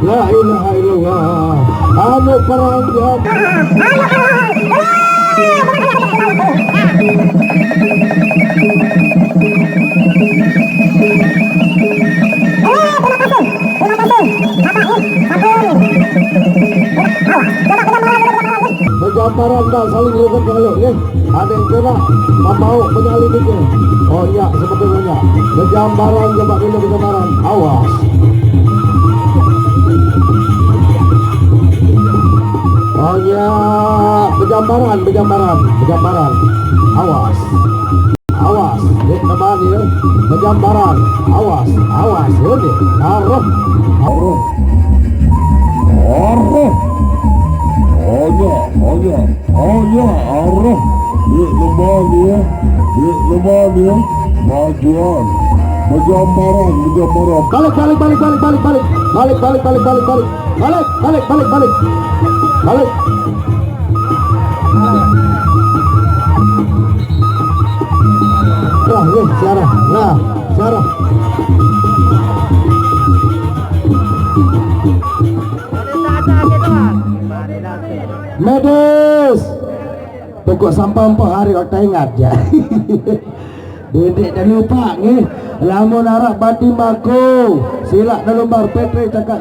La ilaha illallah. Anu perang bergambaran dah saling lihat kalau ya ada yang kena mau menyelidiki. Oh ya sebetulnya bergambaran coba dulu bergambaran awas. Oh ya bergambaran awas lihat teman ya bergambaran awas ini arah arah lihat teman ya majuan bergambaran balik Sarah medis pokok sampah 4 hari otak ingat ya. Dedek dan lupa nih lamun arak bati mako silak dalam bar petre cakap